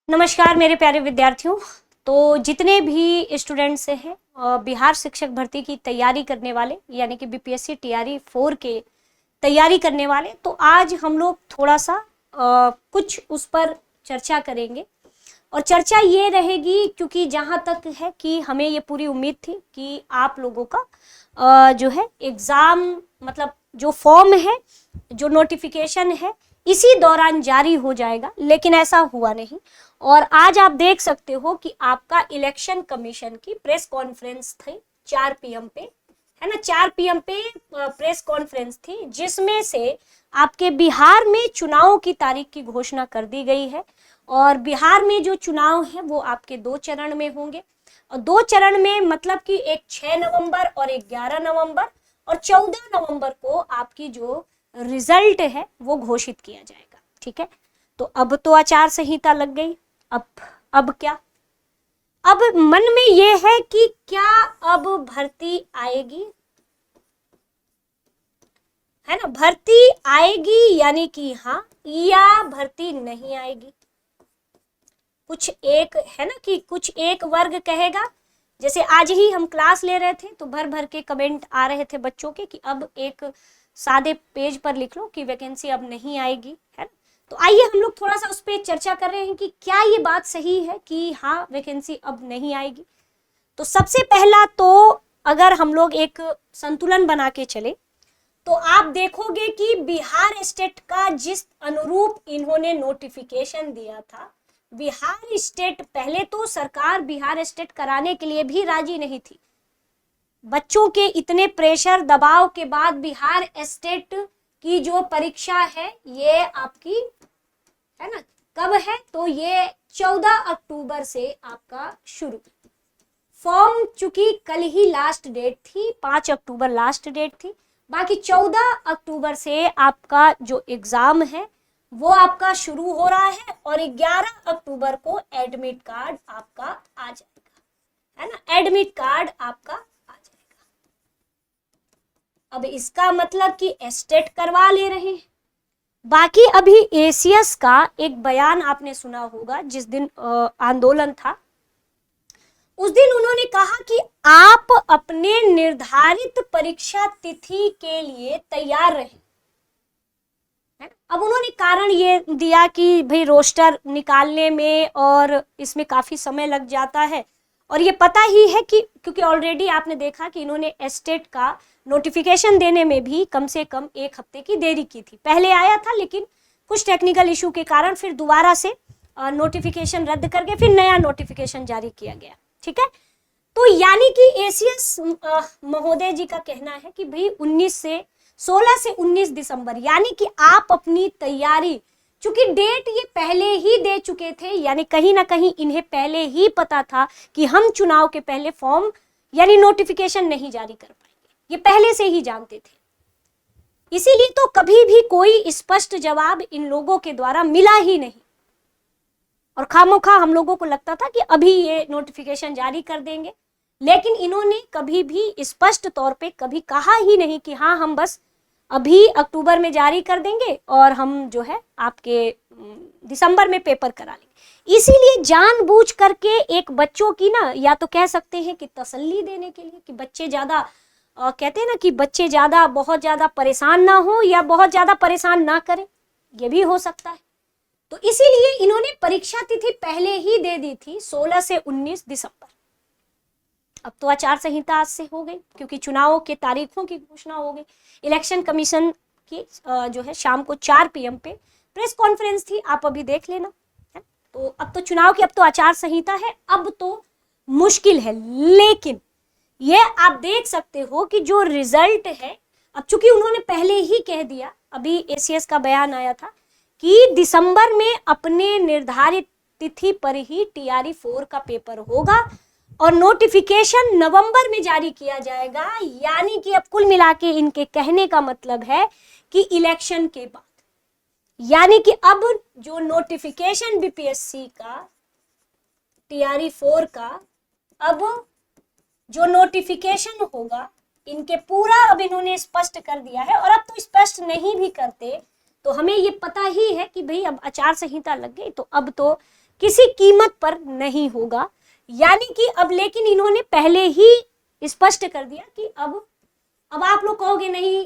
नमस्कार मेरे प्यारे विद्यार्थियों। तो जितने भी स्टूडेंट्स हैं बिहार शिक्षक भर्ती की तैयारी करने वाले यानी कि बीपीएससी टीआरई 4 के तैयारी करने वाले, तो आज हम लोग थोड़ा सा कुछ उस पर चर्चा करेंगे। और चर्चा ये रहेगी क्योंकि जहाँ तक है कि हमें ये पूरी उम्मीद थी कि आप लोगों का जो है एग्ज़ाम मतलब जो फॉर्म है, जो नोटिफिकेशन है, इसी दौरान जारी हो जाएगा, लेकिन ऐसा हुआ नहीं। और आज आप देख सकते हो कि आपका इलेक्शन कमीशन की प्रेस कॉन्फ्रेंस थी 4 पीएम पे, है ना। 4 पीएम पे प्रेस कॉन्फ्रेंस थी जिसमें से आपके बिहार में चुनाव की तारीख की घोषणा कर दी गई है। और बिहार में जो चुनाव है वो आपके 2 चरण में होंगे। और 2 चरण में मतलब कि एक 6 नवंबर और एक 11 नवंबर, और 14 नवंबर को आपकी जो रिजल्ट है वो घोषित किया जाएगा। ठीक है, तो अब तो आचार संहिता लग गई। अब क्या, अब मन में ये है कि क्या अब भर्ती आएगी, है ना। भर्ती आएगी यानी कि हाँ, या भर्ती नहीं आएगी। कुछ एक है ना कि कुछ एक वर्ग कहेगा, जैसे आज ही हम क्लास ले रहे थे तो भर भर के कमेंट आ रहे थे बच्चों के कि अब एक सादे पेज पर लिख लो कि वैकेंसी अब नहीं आएगी, है ना। तो आइए हम लोग थोड़ा सा उस पर चर्चा कर रहे हैं कि क्या ये बात सही है कि हाँ वैकेंसी अब नहीं आएगी। तो सबसे पहला तो अगर हम लोग एक संतुलन बना के चले तो आप देखोगे कि बिहार स्टेट का जिस अनुरूप इन्होंने नोटिफिकेशन दिया था, बिहार स्टेट पहले तो सरकार बिहार स्टेट कराने के लिए भी राजी नहीं थी। बच्चों के इतने प्रेशर दबाव के बाद बिहार स्टेट की जो परीक्षा है ये आपकी, है ना, कब है तो ये 14 अक्टूबर से आपका शुरू। फॉर्म चूंकि कल ही लास्ट डेट थी, 5 अक्टूबर लास्ट डेट थी, बाकी 14 अक्टूबर से आपका जो एग्जाम है वो आपका शुरू हो रहा है। और 11 अक्टूबर को एडमिट कार्ड आपका आ जाएगा, है ना। एडमिट कार्ड आपका आ जाएगा। अब इसका मतलब कि स्टेट करवा ले रहे हैं। बाकी अभी एसीएस का एक बयान आपने सुना होगा, जिस दिन आंदोलन था उस दिन उन्होंने कहा कि आप अपने निर्धारित परीक्षा तिथि के लिए तैयार रहें। अब उन्होंने कारण ये दिया कि भाई रोस्टर निकालने में और इसमें काफी समय लग जाता है, और ये पता ही है कि क्योंकि ऑलरेडी आपने देखा कि इन्होंने स्टेट का नोटिफिकेशन देने में भी कम से कम 1 हफ्ते की देरी की थी। पहले आया था लेकिन कुछ टेक्निकल इशू के कारण फिर दोबारा से नोटिफिकेशन रद्द करके फिर नया नोटिफिकेशन जारी किया गया। ठीक है, तो यानी कि एसीएस महोदय जी का कहना है कि भाई 16 से 19 दिसंबर यानी कि आप अपनी तैयारी, चूंकि डेट ये पहले ही दे चुके थे, यानी कहीं ना कहीं इन्हें पहले ही पता था कि हम चुनाव के पहले फॉर्म यानी नोटिफिकेशन नहीं जारी कर पाएंगे, ये पहले से ही जानते थे। इसीलिए तो कभी भी कोई स्पष्ट जवाब इन लोगों के द्वारा मिला ही नहीं, और खामोखा हम लोगों को लगता था कि अभी ये नोटिफिकेशन जारी कर देंगे। लेकिन इन्होंने कभी भी स्पष्ट तौर पे कभी कहा ही नहीं कि हाँ हम बस अभी अक्टूबर में जारी कर देंगे और हम जो है आपके दिसंबर में पेपर करा लेंगे। इसीलिए जानबूझ करके एक बच्चों की ना, या तो कह सकते हैं कि तसल्ली देने के लिए कि बच्चे ज़्यादा कहते हैं ना कि बच्चे ज़्यादा बहुत ज़्यादा परेशान ना हो या बहुत ज़्यादा परेशान ना करें, ये भी हो सकता है। तो इसीलिए इन्होंने परीक्षा तिथि पहले ही दे दी थी 16 से 19 दिसंबर। अब तो आचार संहिता आज से हो गई क्योंकि चुनावों के तारीखों की घोषणा हो गई। इलेक्शन कमीशन की जो है शाम को 4 पीएम पे प्रेस कॉन्फ्रेंस थी, आप अभी देख लेना, है। तो अब तो चुनाव की, अब तो आचार संहिता है, अब तो मुश्किल है। लेकिन ये आप देख सकते हो कि जो रिजल्ट है, अब चूंकि उन्होंने पहले ही कह दिया, अभी एसीएस का बयान आया था कि दिसंबर में अपने निर्धारित तिथि पर ही टीआरई 4 का पेपर होगा और नोटिफिकेशन नवंबर में जारी किया जाएगा। यानी कि अब कुल मिला के इनके कहने का मतलब है कि इलेक्शन के बाद, यानी कि अब जो नोटिफिकेशन बीपीएससी का टीआरई 4 का, अब जो नोटिफिकेशन होगा इनके पूरा अब इन्होंने स्पष्ट कर दिया है। और अब तो स्पष्ट नहीं भी करते तो हमें ये पता ही है कि भाई अब आचार संहिता लग गई, तो अब तो किसी कीमत पर नहीं होगा। यानी कि अब लेकिन इन्होंने पहले ही स्पष्ट कर दिया कि अब आप लोग कहोगे नहीं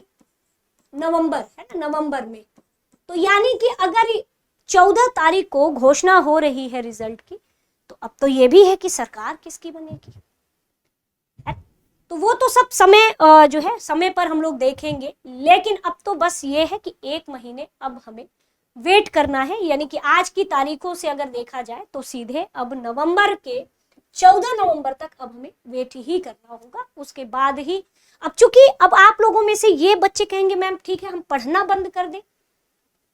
नवंबर है ना, नवंबर में, तो यानी कि अगर 14 तारीख को घोषणा हो रही है रिजल्ट की, तो अब तो ये भी है कि सरकार किसकी बनेगी, है? तो वो तो सब समय जो है समय पर हम लोग देखेंगे, लेकिन अब तो बस ये है कि 1 महीने अब हमें वेट करना है। यानी कि आज की तारीखों से अगर देखा जाए तो सीधे अब नवंबर के 14 नवंबर तक अब हमें वेट ही करना होगा, उसके बाद ही। अब चूंकि अब आप लोगों में से ये बच्चे कहेंगे मैम ठीक है हम पढ़ना बंद कर दें,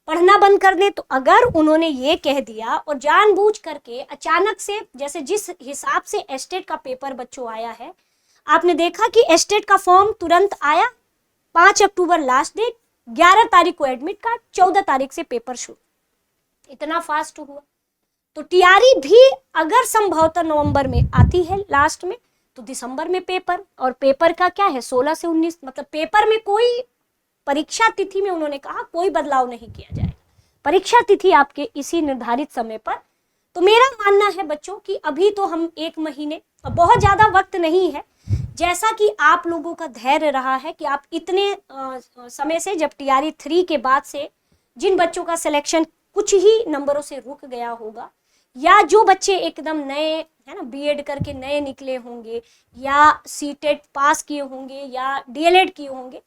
पढ़ना बंद कर दें, तो अगर उन्होंने ये कह दिया और जानबूझ करके अचानक से, जैसे जिस हिसाब से एस्टेट का पेपर बच्चों आया है, आपने देखा कि एस्टेट का फॉर्म तुरंत आया, 5 अक्टूबर लास्ट डेट, 11 तारीख को एडमिट कार्ड, 14 तारीख से पेपर शुरू, इतना फास्ट हुआ। तो टीआरई भी अगर संभवतः नवंबर में आती है लास्ट में, तो दिसंबर में पेपर, और पेपर का क्या है 16 से 19, मतलब पेपर में कोई परीक्षा तिथि में उन्होंने कहा कोई बदलाव नहीं किया जाएगा, परीक्षा तिथि आपके इसी निर्धारित समय पर। तो मेरा मानना है बच्चों कि अभी तो हम 1 महीने, बहुत ज्यादा वक्त नहीं है, जैसा कि आप लोगों का धैर्य रहा है कि आप इतने समय से, जब टीआरई 3 के बाद से जिन बच्चों का सिलेक्शन कुछ ही नंबरों से रुक गया होगा, या जो बच्चे एकदम नए है ना बीएड करके नए निकले होंगे, या सीटेट पास किए होंगे, या डीएलएड किए होंगे,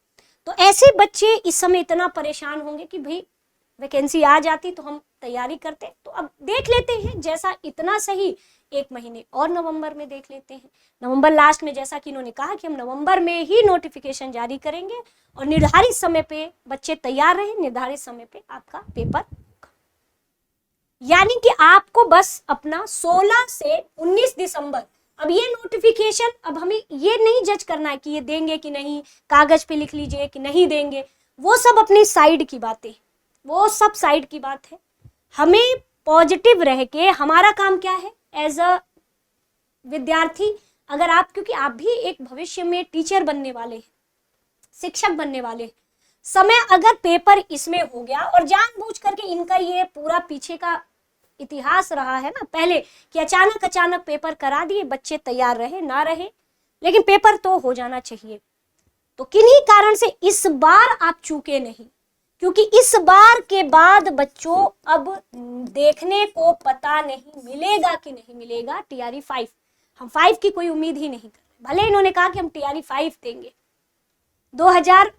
तो ऐसे बच्चे इस समय इतना परेशान होंगे कि भाई वैकेंसी आ जाती तो हम तैयारी करते। तो अब देख लेते हैं, जैसा इतना सही 1 महीने और नवंबर में देख लेते हैं। नवंबर लास्ट में जैसा कि इन्होंने कहा कि हम नवंबर में ही नोटिफिकेशन जारी करेंगे, और निर्धारित समय पे बच्चे तैयार रहे, निर्धारित समय पे आपका पेपर। यानी कि आपको बस अपना 16 से 19 दिसंबर, अब ये नोटिफिकेशन, अब हमें ये नहीं जज करना है कि ये देंगे कि नहीं, कागज पे लिख लीजिए कि नहीं देंगे, वो सब अपनी साइड की बातें, वो सब साइड की बात है। हमें पॉजिटिव रह के, हमारा काम क्या है एज अ विद्यार्थी, अगर आप, क्योंकि आप भी एक भविष्य में टीचर बनने वाले हैं, शिक्षक बनने वाले हैं, समय अगर पेपर इसमें हो गया, और जानबूझ करके इनका ये पूरा पीछे का इतिहास रहा है ना पहले कि अचानक पेपर करा दिए, बच्चे तैयार रहे ना रहे, लेकिन पेपर तो हो जाना चाहिए। तो किन्हीं कारण से इस बार आप चूके नहीं, क्योंकि इस बार के बाद बच्चों अब देखने को पता नहीं मिलेगा कि नहीं मिलेगा टीआरई 5। हम 5 की कोई उम्मीद ही नहीं कर रहे, भले इन्होंने कहा कि हम टीआरई 5 देंगे 2000,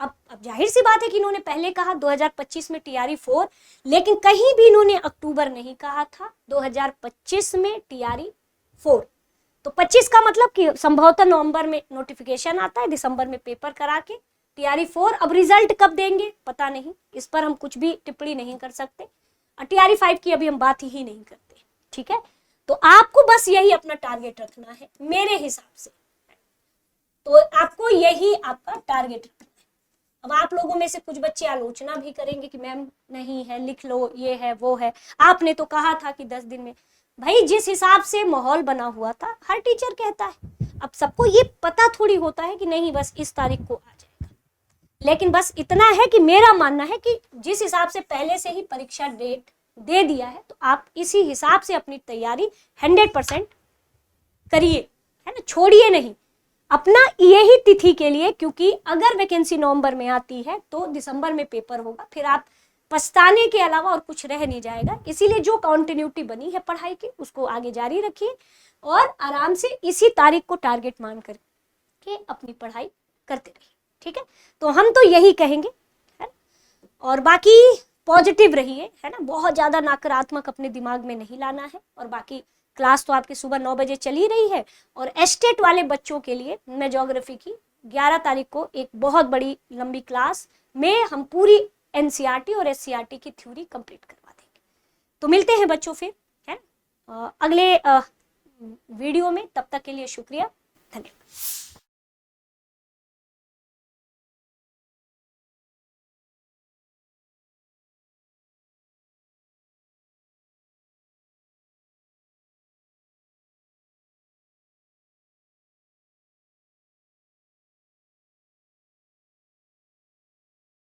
अब जाहिर सी बात है कि इन्होंने पहले कहा 2025 में टीआरई 4, लेकिन कहीं भी इन्होंने अक्टूबर नहीं कहा था, 2025 में टीआरई 4। तो 25 का मतलब कि संभवतः नवंबर में नोटिफिकेशन आता है, दिसंबर में पेपर करा के टीआरई 4। अब रिजल्ट कब देंगे पता नहीं, इस पर हम कुछ भी टिप्पणी नहीं कर सकते, और टीआरई 5 की अभी हम बात ही नहीं करते, ठीक है। तो आपको बस यही अपना टारगेट रखना है मेरे हिसाब से, तो आपको यही आपका टारगेट रखना है। अब आप लोगों में से कुछ बच्चे आलोचना भी करेंगे कि मैम नहीं है, लिख लो, ये है वो है, आपने तो कहा था कि 10 दिन में। भाई जिस हिसाब से माहौल बना हुआ था, हर टीचर कहता है, अब सबको ये पता थोड़ी होता है कि नहीं बस इस तारीख को आ जाएगा, लेकिन बस इतना है कि मेरा मानना है कि जिस हिसाब से पहले से ही परीक्षा डेट दे दिया है, तो आप इसी हिसाब से अपनी तैयारी 100% करिए, है ना, छोड़िए नहीं अपना यही तिथि के लिए, क्योंकि अगर वैकेंसी नवंबर में आती है तो दिसंबर में पेपर होगा, फिर आप पछताने के अलावा और कुछ रह नहीं जाएगा। इसीलिए जो कंटिन्यूटी बनी है पढ़ाई की उसको आगे जारी रखिए, और आराम से इसी तारीख को टारगेट मान करके अपनी पढ़ाई करते रहिए, ठीक है। तो हम तो यही कहेंगे, है ना, और बाकी पॉजिटिव रहिए, है ना, बहुत ज्यादा नकारात्मक अपने दिमाग में नहीं लाना है। और बाकी क्लास तो आपकी सुबह 9 बजे चली रही है, और एस्टेट वाले बच्चों के लिए मैं ज्योग्राफी की 11 तारीख को एक बहुत बड़ी लंबी क्लास में हम पूरी एनसीईआरटी और एससीईआरटी की थ्योरी कंप्लीट करवा देंगे। तो मिलते हैं बच्चों फिर, है अगले वीडियो में, तब तक के लिए शुक्रिया, धन्यवाद।